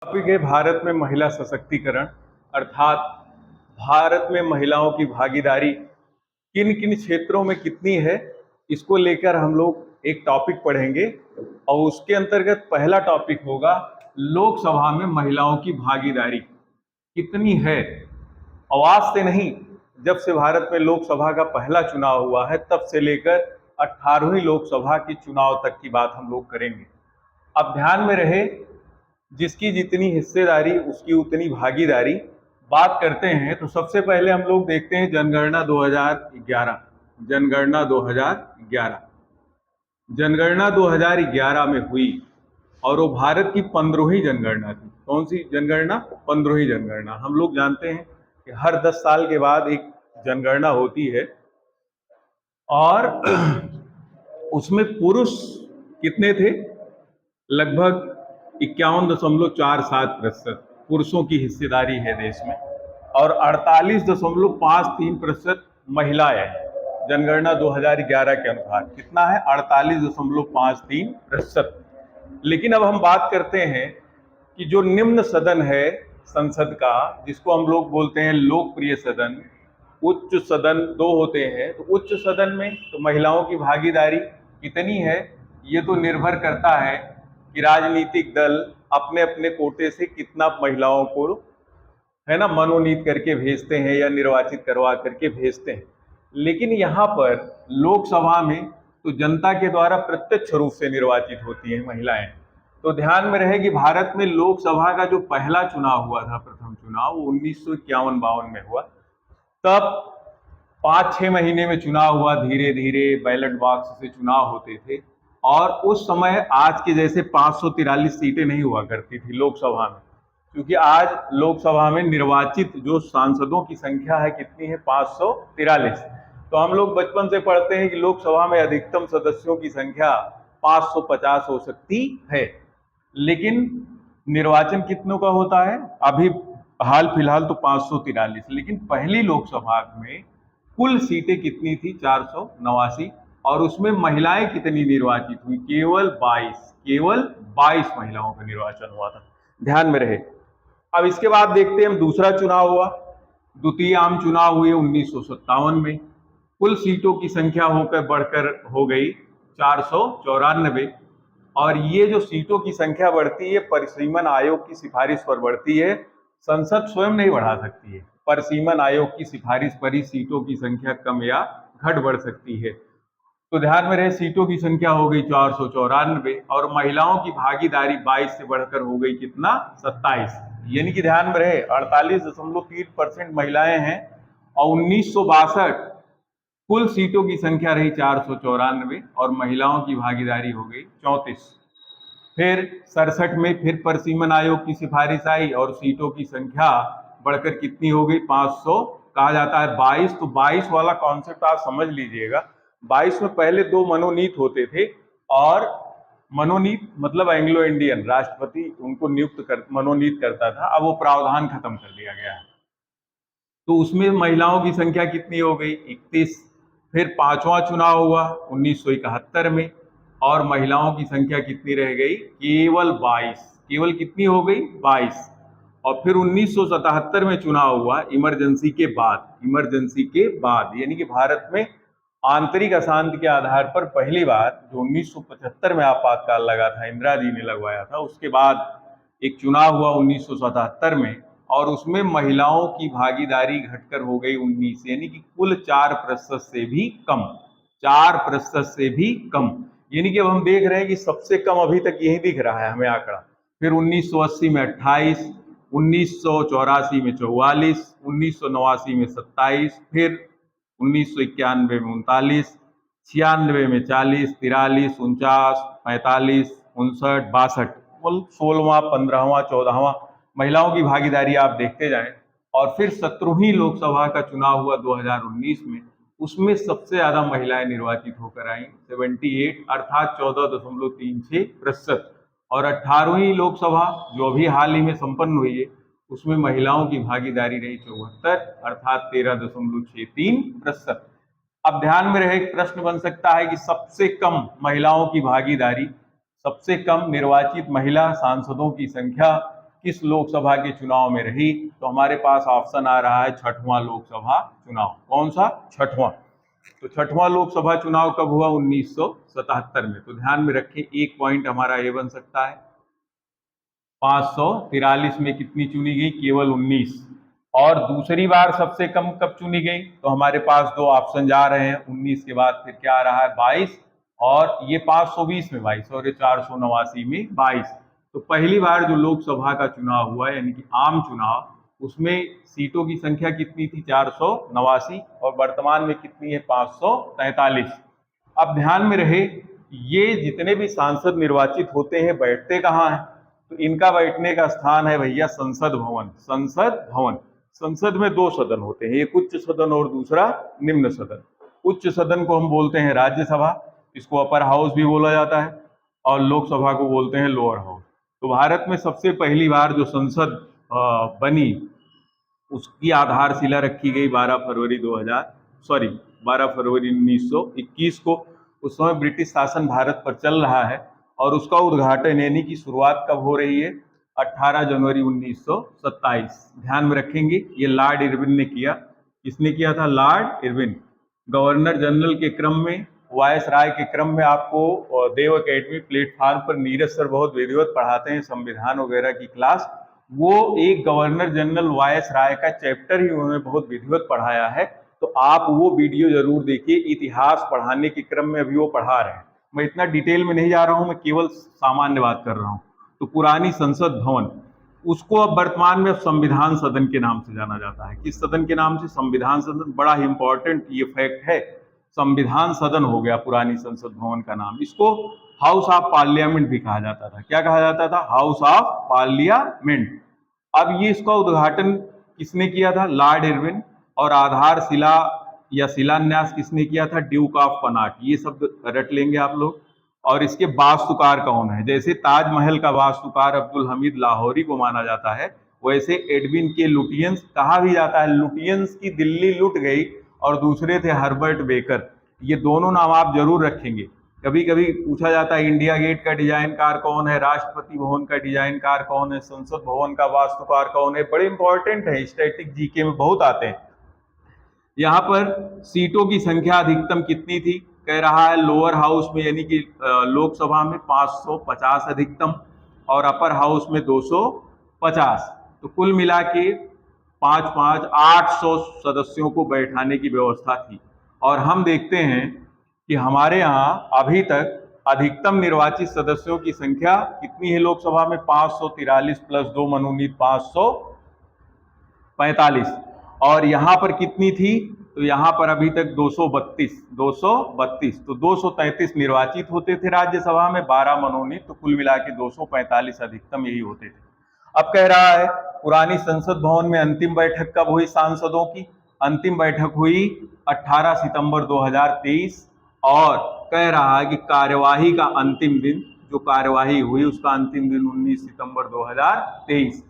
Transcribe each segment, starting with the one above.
Topic है भारत में महिला सशक्तिकरण, अर्थात भारत में महिलाओं की भागीदारी किन किन क्षेत्रों में कितनी है। इसको लेकर हम लोग एक टॉपिक पढ़ेंगे और उसके अंतर्गत पहला टॉपिक होगा लोकसभा में महिलाओं की भागीदारी कितनी है। आवाज से नहीं, जब से भारत में लोकसभा का पहला चुनाव हुआ है तब से लेकर 18वीं लोकसभा के चुनाव तक की बात हम लोग करेंगे। अब ध्यान में रहे, जिसकी जितनी हिस्सेदारी उसकी उतनी भागीदारी। बात करते हैं तो सबसे पहले हम लोग देखते हैं जनगणना 2011। जनगणना 2011 जनगणना 2011 में हुई और वो भारत की 15वीं जनगणना थी। कौन सी जनगणना? 15वीं जनगणना। हम लोग जानते हैं कि हर 10 साल के बाद एक जनगणना होती है और उसमें पुरुष कितने थे? लगभग 51.47% पुरुषों की हिस्सेदारी है देश में और 48.53% महिलाएं हैं। जनगणना 2011 के अनुसार कितना है? 48.53%। लेकिन अब हम बात करते हैं कि जो निम्न सदन है संसद का, जिसको हम लोग बोलते हैं लोकप्रिय सदन, उच्च सदन दो होते हैं, तो उच्च सदन में तो महिलाओं की भागीदारी कितनी है ये तो निर्भर करता है कि राजनीतिक दल अपने अपने कोटे से कितना महिलाओं को है ना मनोनीत करके भेजते हैं या निर्वाचित करवा करके भेजते हैं। लेकिन यहाँ पर लोकसभा में तो जनता के द्वारा प्रत्यक्ष रूप से निर्वाचित होती हैं महिलाएं। तो ध्यान में रहे कि भारत में लोकसभा का जो पहला चुनाव हुआ था, प्रथम चुनाव, वो 1951-52 में हुआ। तब 5-6 महीने में चुनाव हुआ, धीरे धीरे बैलेट बॉक्स से चुनाव होते थे और उस समय आज के जैसे 543 सीटें नहीं हुआ करती थी लोकसभा में, क्योंकि आज लोकसभा में निर्वाचित जो सांसदों की संख्या है कितनी है? 543। तो हम लोग बचपन से पढ़ते हैं कि लोकसभा में अधिकतम सदस्यों की संख्या 550 हो सकती है, लेकिन निर्वाचन कितनों का होता है? अभी हाल फिलहाल तो 543, लेकिन पहली लोकसभा में कुल सीटें कितनी थी? 489। और उसमें महिलाएं कितनी निर्वाचित हुई? केवल 22 महिलाओं का निर्वाचन हुआ था। ध्यान में रहे। अब इसके बाद देखते हैं हम दूसरा चुनाव हुआ, द्वितीय आम चुनाव हुए 1957 में। कुल सीटों की संख्या होकर बढ़कर हो गई 494 और ये जो सीटों की संख्या बढ़ती है परिसीमन आयोग की सिफारिश पर बढ़ती है, संसद स्वयं नहीं बढ़ा सकती है। परिसीमन आयोग की सिफारिश पर ही सीटों की संख्या कम या घट बढ़ सकती है। तो ध्यान में रहे, सीटों की संख्या हो गई 494 और महिलाओं की भागीदारी 22 से बढ़कर हो गई कितना? 27। यानी कि ध्यान में रहे 48.3% महिलाएं हैं और 1962 कुल सीटों की संख्या रही 494 और महिलाओं की भागीदारी हो गई 34। फिर 67 में फिर परिसीमन आयोग की सिफारिश आई और सीटों की संख्या बढ़कर कितनी हो गई? 500 कहा जाता है 22। तो 22 वाला कॉन्सेप्ट आप समझ लीजिएगा। 22 में पहले 2 मनोनीत होते थे और मनोनीत मतलब एंग्लो इंडियन राष्ट्रपति उनको मनोनीत करता था। अब वो प्रावधान खत्म कर दिया गया है, तो उसमें महिलाओं की संख्या कितनी हो गई? 31। फिर पांचवा चुनाव हुआ 1971 में और महिलाओं की संख्या कितनी रह गई? केवल 22। केवल कितनी हो गई? 22। और फिर 1977 में चुनाव हुआ इमरजेंसी के बाद, यानी कि भारत में आंतरिक अशांति के आधार पर पहली बार जो 1975 में आपातकाल लगा था, इंदिरा जी ने लगवाया था, उसके बाद एक चुनाव हुआ 1977 में और उसमें महिलाओं की भागीदारी घटकर हो गई 19, यानी कि कुल 4% से भी कम। 4% से भी कम, यानी कि अब हम देख रहे हैं कि सबसे कम अभी तक यही दिख रहा है हमें आंकड़ा। फिर 1980 में 28, 1984 में 44, 1989 में 27, फिर 1991 में 39, 96 में 40, 43, 49, 45, 59, 62, कुल 16वां, 15वां, 14वां महिलाओं की भागीदारी आप देखते जाएं। और फिर 17वीं लोकसभा का चुनाव हुआ 2019 में, उसमें सबसे ज्यादा महिलाएं निर्वाचित होकर आई 78 अर्थात 14.36%। और 18वीं लोकसभा जो अभी हाल ही में संपन्न हुई है उसमें महिलाओं की भागीदारी रही 74 अर्थात 13.63%। अब ध्यान में रहे, एक प्रश्न बन सकता है कि सबसे कम महिलाओं की भागीदारी, सबसे कम निर्वाचित महिला सांसदों की संख्या किस लोकसभा के चुनाव में रही, तो हमारे पास ऑप्शन आ रहा है छठवां लोकसभा चुनाव। कौन सा? छठवां। तो छठवां लोकसभा चुनाव कब हुआ? 1977 में। तो ध्यान में रखें, एक पॉइंट हमारा ये बन सकता है। 543 में कितनी चुनी गई? केवल 19। और दूसरी बार सबसे कम कब चुनी गई? तो हमारे पास दो ऑप्शन जा रहे हैं, 19 के बाद फिर क्या आ रहा है? 22, और ये 520 में 22 और ये 489 में 22। तो पहली बार जो लोकसभा का चुनाव हुआ यानी कि आम चुनाव, उसमें सीटों की संख्या कितनी थी? 489, और वर्तमान में कितनी है? 543। अब ध्यान में रहे, ये जितने भी सांसद निर्वाचित होते हैं बैठते कहाँ हैं? तो इनका बैठने का स्थान है भैया संसद भवन। संसद भवन। संसद में दो सदन होते हैं, एक उच्च सदन और दूसरा निम्न सदन। उच्च सदन को हम बोलते हैं राज्यसभा, इसको अपर हाउस भी बोला जाता है, और लोकसभा को बोलते हैं लोअर हाउस। तो भारत में सबसे पहली बार जो संसद बनी, उसकी आधारशिला रखी गई 12 फरवरी 1921 को। उस समय ब्रिटिश शासन भारत पर चल रहा है, और उसका उद्घाटन यानी कि शुरुआत कब हो रही है? 18 जनवरी 1927। ध्यान में रखेंगे, ये लॉर्ड इरविन ने किया। किसने किया था? Lord Irwin. गवर्नर जनरल के क्रम में, वायस राय के क्रम में आपको देव अकेडमी प्लेटफॉर्म पर नीरज सर बहुत विधिवत पढ़ाते हैं संविधान वगैरह की क्लास। वो एक गवर्नर जनरल वायस राय का चैप्टर ही उन्होंने बहुत विधिवत पढ़ाया है, तो आप वो वीडियो जरूर देखिए। इतिहास पढ़ाने के क्रम में अभी वो पढ़ा रहे हैं, मैं इतना डिटेल में नहीं जा रहा हूं, मैं केवल सामान्य बात कर रहा हूं। तो पुरानी संसद भवन, उसको अब वर्तमान में संविधान सदन के नाम से जाना जाता है। किस सदन के नाम से? संविधान सदन। बड़ा ही इंपॉर्टेंट ये फैक्ट है, संविधान सदन हो गया पुरानी संसद भवन का नाम। इसको हाउस ऑफ पार्लियामेंट भी कहा जाता था। क्या कहा जाता था? House of parliament. अब ये इसका उद्घाटन किसने किया था? Lord Irwin. और आधारशिला या शिलान्यास किसने किया था? Duke of Connaught. ये शब्द रट लेंगे आप लोग। और इसके वास्तुकार कौन है? जैसे ताजमहल का वास्तुकार अब्दुल हमीद लाहौरी को माना जाता है, वैसे एडविन के लुटियंस कहा भी जाता है। लुटियंस की दिल्ली लुट गई, और दूसरे थे हर्बर्ट बेकर। ये दोनों नाम आप जरूर रखेंगे। कभी कभी पूछा जाता है इंडिया गेट का डिजाइनकार कौन है, राष्ट्रपति भवन का डिजाइनकार कौन है, संसद भवन का वास्तुकार कौन है। बड़े इंपॉर्टेंट है, स्टैटिक जीके में बहुत आते हैं। यहाँ पर सीटों की संख्या अधिकतम कितनी थी? कह रहा है लोअर हाउस में यानी कि लोकसभा में 550 अधिकतम, और अपर हाउस में 250। तो कुल मिला के 800 सदस्यों को बैठाने की व्यवस्था थी। और हम देखते हैं कि हमारे यहाँ अभी तक अधिकतम निर्वाचित सदस्यों की संख्या कितनी है लोकसभा में? 543 प्लस 2 मनोनीत 545। और यहाँ पर कितनी थी? तो यहाँ पर अभी तक 232। तो 233 निर्वाचित होते थे राज्यसभा में, 12 मनोनीत, तो कुल मिला के 245 अधिकतम यही होते थे। अब कह रहा है पुरानी संसद भवन में अंतिम बैठक कब हुई सांसदों की? अंतिम बैठक हुई 18 सितंबर 2023। और कह रहा है कि कार्यवाही का अंतिम दिन, जो कार्यवाही हुई उसका अंतिम दिन 19 सितंबर 2023।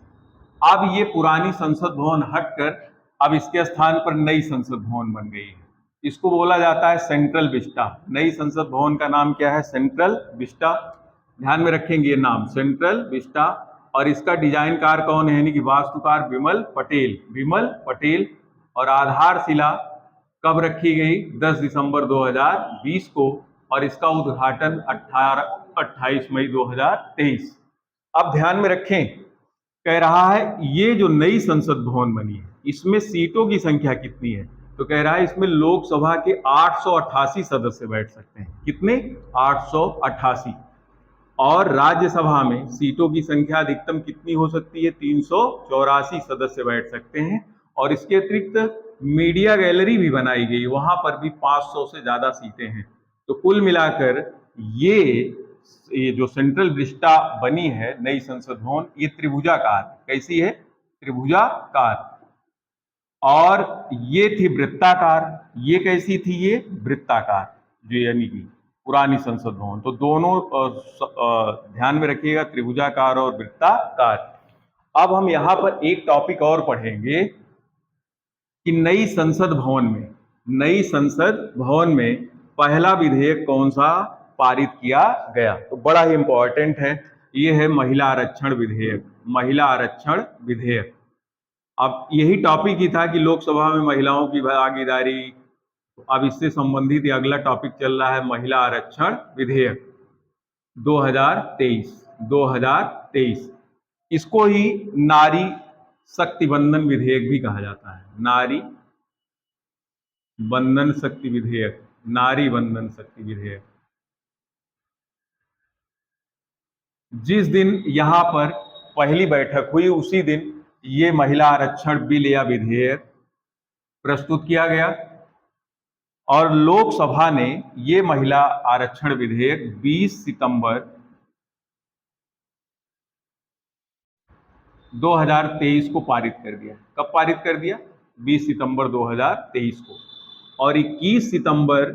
अब ये पुरानी संसद भवन हटकर अब इसके स्थान पर नई संसद भवन बन गई है। इसको बोला जाता है सेंट्रल विस्टा। नई संसद भवन का नाम क्या है? Central Vista. ध्यान में रखेंगे ये नाम, सेंट्रल विस्टा। और इसका डिजाइनकार कौन है? यानी कि वास्तुकार विमल पटेल। विमल पटेल। और आधारशिला कब रखी गई? 10 दिसंबर 2020 को। और इसका उद्घाटन 28 मई 2023। अब ध्यान में रखें, कह रहा है ये जो नई संसद भवन बनी है, इसमें सीटों की संख्या कितनी है? तो कह रहा है इसमें लोकसभा के 888 सदस्य बैठ सकते हैं। कितने? 888। और राज्यसभा में सीटों की संख्या अधिकतम कितनी हो सकती है? 384 सदस्य बैठ सकते हैं। और इसके अतिरिक्त मीडिया गैलरी भी बनाई गई, वहां पर भी 500 से ज्यादा सीटें हैं। तो कुल मिलाकर ये जो सेंट्रल विस्टा बनी है नई संसद भवन, ये त्रिभुजाकार। कैसी है? त्रिभुजाकार। और ये थी वृत्ताकार। ये कैसी थी? ये वृत्ताकार, जो यानी कि पुरानी संसद भवन। तो दोनों ध्यान में रखिएगा, त्रिभुजाकार और वृत्ताकार। अब हम यहाँ पर एक टॉपिक और पढ़ेंगे कि नई संसद भवन में पहला विधेयक कौन सा पारित किया गया? तो बड़ा ही इंपॉर्टेंट है, ये है महिला आरक्षण विधेयक। महिला आरक्षण विधेयक। अब यही टॉपिक ही था कि लोकसभा में महिलाओं की भागीदारी। अब इससे संबंधित ये अगला टॉपिक चल रहा है महिला आरक्षण विधेयक 2023। इसको ही नारी शक्ति बंधन विधेयक भी कहा जाता है। नारी बंधन शक्ति विधेयक, नारी बंधन शक्ति विधेयक। जिस दिन यहां पर पहली बैठक हुई उसी दिन ये महिला आरक्षण बिल या विधेयक प्रस्तुत किया गया और लोकसभा ने ये महिला आरक्षण विधेयक 20 सितंबर 2023 को पारित कर दिया। कब पारित कर दिया? 20 सितंबर 2023 को। और 21 सितंबर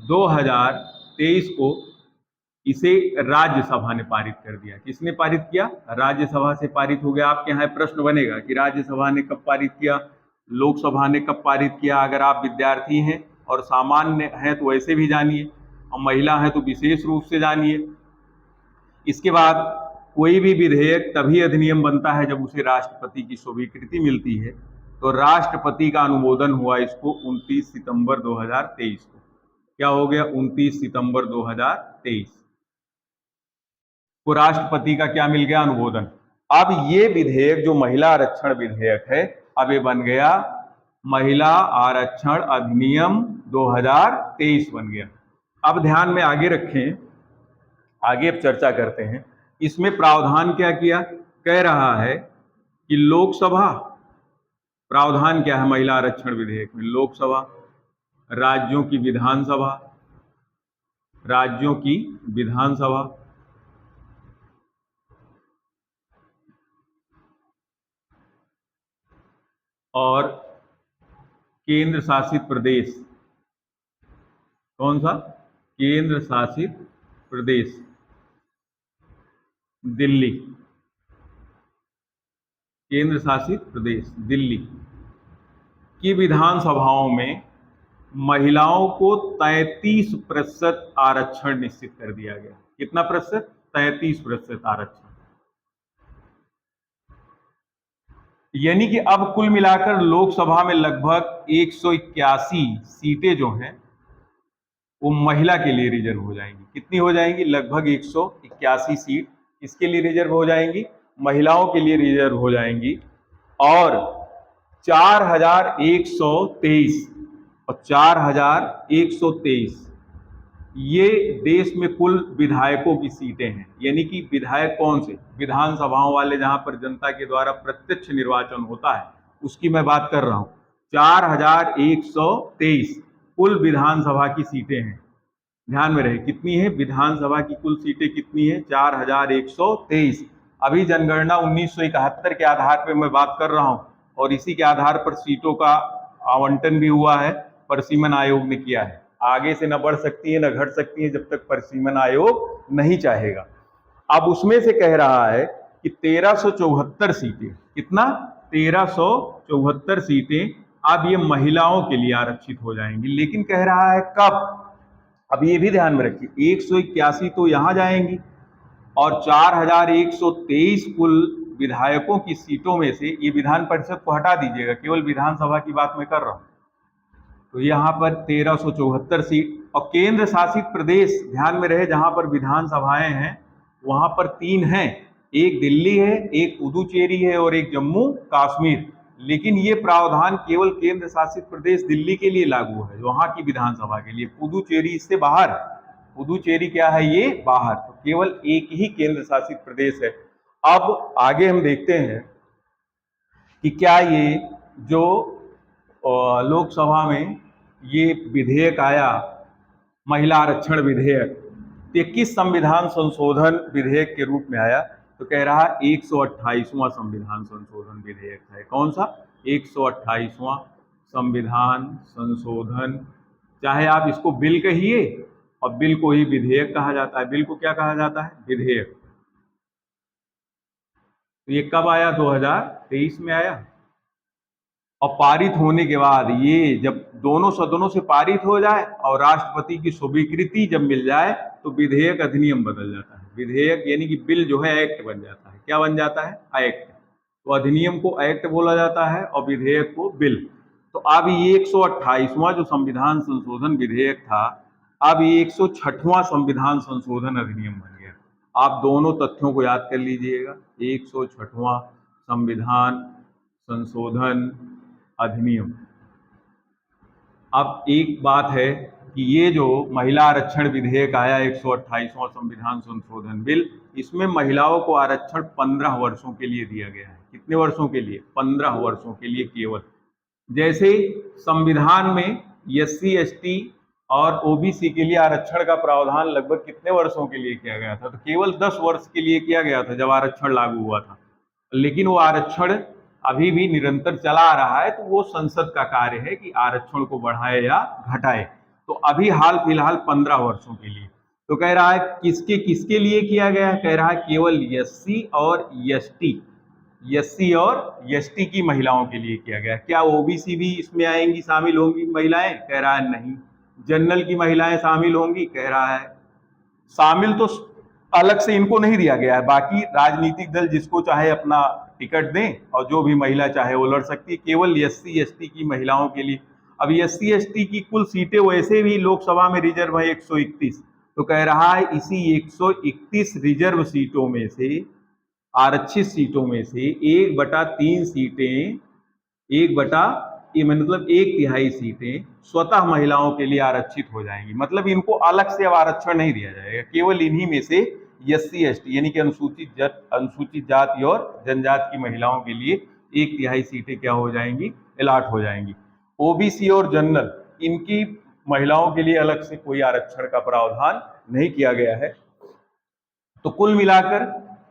2023 को इसे राज्यसभा ने पारित कर दिया। किसने पारित किया? राज्यसभा से पारित हो गया। आपके यहाँ प्रश्न बनेगा कि राज्यसभा ने कब पारित किया, लोकसभा ने कब पारित किया। अगर आप विद्यार्थी हैं और सामान्य हैं तो वैसे भी जानिए, और महिला हैं तो विशेष रूप से जानिए। इसके बाद कोई भी विधेयक तभी अधिनियम बनता है जब उसे राष्ट्रपति की स्वीकृति मिलती है। तो राष्ट्रपति का अनुमोदन हुआ इसको 29 सितंबर 2023 को। क्या हो गया? 29 सितंबर 2023 को राष्ट्रपति का क्या मिल गया? अनुमोदन। अब ये विधेयक जो महिला आरक्षण विधेयक है, अब ये बन गया महिला आरक्षण अधिनियम 2023 बन गया। अब ध्यान में आगे रखें, आगे अब चर्चा करते हैं। इसमें प्रावधान क्या किया? कह रहा है कि लोकसभा, प्रावधान क्या है महिला आरक्षण विधेयक में? लोकसभा, राज्यों की विधानसभा, राज्यों की विधानसभा और केंद्र शासित प्रदेश। कौन सा? केंद्र शासित प्रदेश दिल्ली, केंद्र शासित प्रदेश दिल्ली की विधानसभाओं में महिलाओं को 33% आरक्षण निश्चित कर दिया गया। कितना प्रतिशत? 33% आरक्षण। यानी कि अब कुल मिलाकर लोकसभा में लगभग 181 सीटें जो हैं वो महिला के लिए रिजर्व हो जाएंगी। कितनी हो जाएंगी? लगभग 181 सीट इसके लिए रिजर्व हो जाएंगी, महिलाओं के लिए रिजर्व हो जाएंगी। और 4123 और 4123 ये देश में कुल विधायकों की सीटें हैं। यानी कि विधायक कौन से? विधानसभाओं वाले, जहां पर जनता के द्वारा प्रत्यक्ष निर्वाचन होता है, उसकी मैं बात कर रहा हूं। 4123 कुल विधानसभा की सीटें हैं। ध्यान में रहे कितनी है विधानसभा की कुल सीटें कितनी है? 4123। अभी जनगणना 1971 के आधार पर मैं बात कर रहा हूं और इसी के आधार पर सीटों का आवंटन भी हुआ है, परिसीमन आयोग ने किया है। आगे से न बढ़ सकती है न घट सकती है जब तक परिसीमन आयोग नहीं चाहेगा। अब उसमें से कह रहा है कि 1374 सीटें, कितना? 1374 सीटें अब ये महिलाओं के लिए आरक्षित हो जाएंगी। लेकिन कह रहा है कब? अब ये भी ध्यान में रखिए, 181 तो यहां जाएंगी और 4123 कुल विधायकों की सीटों में से, ये विधान परिषद को हटा दीजिएगा, केवल विधानसभा की बात मैं कर रहा हूं, तो यहाँ पर 1374 सीट। और केंद्र शासित प्रदेश, ध्यान में रहे, जहां पर विधानसभाएं हैं वहां पर 3 हैं, एक दिल्ली है, एक पुदुचेरी है और एक जम्मू कश्मीर। लेकिन ये प्रावधान केवल केंद्र शासित प्रदेश दिल्ली के लिए लागू है, वहां की विधानसभा के लिए। पुदुचेरी इससे बाहर है। पुदुचेरी क्या है? ये बाहर। तो केवल एक ही केंद्र शासित प्रदेश है। अब आगे हम देखते हैं कि क्या ये जो लोकसभा में ये विधेयक आया, महिला आरक्षण विधेयक, ये किस संविधान संशोधन विधेयक के रूप में आया? तो कह रहा 128वां संविधान संशोधन विधेयक है। कौन सा? 128वां संविधान संशोधन। चाहे आप इसको बिल कहिए, और बिल को ही विधेयक कहा जाता है। बिल को क्या कहा जाता है? विधेयक। तो ये कब आया? 2023 में आया। और पारित होने के बाद, ये जब दोनों सदनों से पारित हो जाए और राष्ट्रपति की स्वीकृति जब मिल जाए तो विधेयक अधिनियम बदल जाता है। विधेयक यानी कि बिल जो है एक्ट बन जाता है। क्या बन जाता है? एक्ट। तो अधिनियम को एक्ट बोला जाता है और विधेयक को बिल। तो अब ये 128वां जो संविधान संशोधन विधेयक था, अब ये 106वां संविधान संशोधन अधिनियम बन गया। आप दोनों तथ्यों को याद कर लीजिएगा। 106वां संविधान संशोधन अधिनियम। अब एक बात है कि ये जो महिला आरक्षण विधेयक आया 128वां संविधान संशोधन बिल, इसमें महिलाओं को आरक्षण 15 वर्षों के लिए दिया गया है। कितने वर्षों के लिए? 15 वर्षों के लिए केवल। जैसे संविधान में SC ST और OBC के लिए आरक्षण का प्रावधान लगभग कितने वर्षों के लिए किया गया था? तो केवल 10 वर्ष के लिए किया गया था जब आरक्षण लागू हुआ था। लेकिन वो आरक्षण अभी भी निरंतर चला आ रहा है, तो वो संसद का कार्य है कि आरक्षण को बढ़ाए या घटाए। तो अभी हाल फिलहाल 15 वर्षों के लिए। तो कह रहा है किसके किसके लिए किया गया है? कह रहा है केवल SC और ST की महिलाओं के लिए किया गया। क्या OBC भी इसमें आएंगी, शामिल होंगी महिलाएं? कह रहा है नहीं। जनरल की महिलाएं शामिल होंगी? कह रहा है शामिल तो अलग से इनको नहीं दिया गया है, बाकी राजनीतिक दल जिसको चाहे अपना टिकट दें और जो भी महिला चाहे वो लड़ सकती है। केवल SC ST की महिलाओं के लिए। अब SC ST की कुल सीटें वैसे भी लोकसभा में रिजर्व है 131। तो कह रहा है इसी 131 रिजर्व सीटों में से, आरक्षित सीटों में से 1/3 सीटें, 1/1/3 सीटें स्वतः महिलाओं के लिए आरक्षित हो जाएंगी। मतलब इनको अलग से अब आरक्षण नहीं दिया जाएगा, केवल इन्हीं में से SC ST यानी कि अनुसूचित जाति और जनजाति की महिलाओं के लिए 1/3 सीटें क्या हो जाएंगी? अलॉट हो जाएंगी। OBC और जनरल, इनकी महिलाओं के लिए अलग से कोई आरक्षण का प्रावधान नहीं किया गया है। तो कुल मिलाकर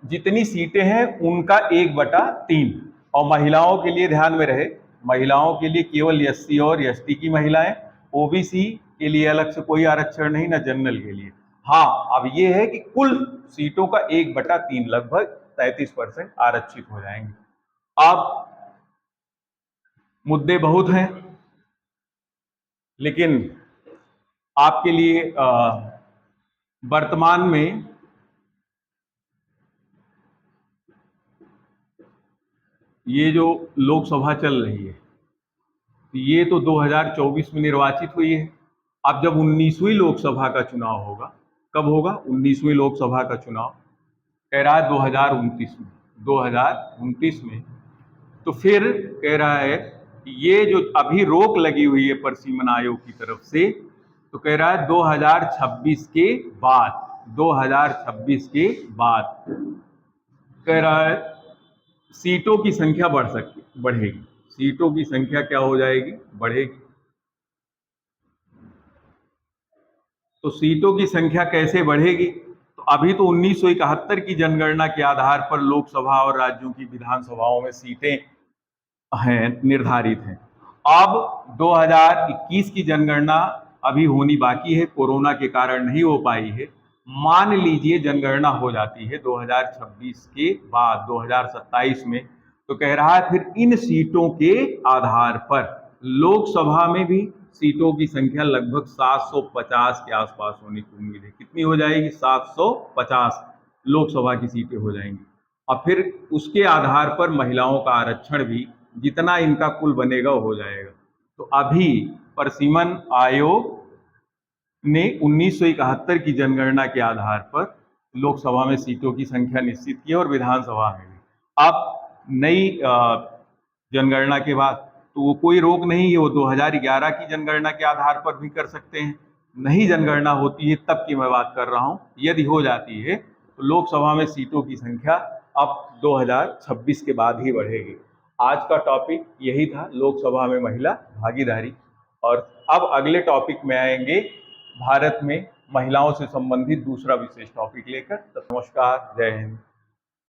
जितनी सीटें हैं उनका 1/3। और महिलाओं के लिए ध्यान में रहे, महिलाओं के लिए केवल SC और ST की महिलाएं, OBC के लिए अलग से कोई आरक्षण नहीं, ना जनरल के लिए। हाँ, अब ये है कि कुल सीटों का 1/3 लगभग 33% आरक्षित हो जाएंगे। अब मुद्दे बहुत हैं, लेकिन आपके लिए वर्तमान में ये जो लोकसभा चल रही है, ये तो 2024 में निर्वाचित हुई है। अब जब 19वीं लोकसभा का चुनाव होगा, कब होगा? 19वीं लोकसभा का चुनाव कह रहा है 2029 में। तो फिर कह रहा है कि ये जो अभी रोक लगी हुई है प्रसिमन आयोग की तरफ से, तो कह रहा है 2026 के बाद, 2026 के बाद कह रहा है सीटों की संख्या बढ़ेगी। सीटों की संख्या क्या हो जाएगी? बढ़ेगी। तो सीटों की संख्या कैसे बढ़ेगी? तो अभी तो 1971 की जनगणना के आधार पर लोकसभा और राज्यों की विधानसभाओं में सीटें हैं, निर्धारित हैं। अब 2021 की जनगणना अभी होनी बाकी है, कोरोना के कारण नहीं हो पाई है। मान लीजिए जनगणना हो जाती है 2026 के बाद, 2027 में, तो कह रहा है फिर इन सीटों के आधार पर लोकसभा में भी सीटों की संख्या लगभग 750 के आसपास होने की उम्मीद है। कितनी हो जाएगी? 750 लोकसभा की सीटें हो जाएंगी। और फिर उसके आधार पर महिलाओं का आरक्षण भी जितना इनका कुल बनेगा वो हो जाएगा। तो अभी प्रसिमन आयोग ने 1971 की जनगणना के आधार पर लोकसभा में सीटों की संख्या निश्चित की और विधानसभा में भी। अब नई जनगणना के बाद तो वो कोई रोक नहीं है, वो 2011 की जनगणना के आधार पर भी कर सकते हैं। नहीं जनगणना होती है तब की मैं बात कर रहा हूं। यदि हो जाती है तो लोकसभा में सीटों की संख्या अब 2026 के बाद ही बढ़ेगी। आज का टॉपिक यही था, लोकसभा में महिला भागीदारी। और अब अगले टॉपिक में आएंगे भारत में महिलाओं से संबंधित दूसरा विशेष टॉपिक लेकर। तो नमस्कार, जय हिंद।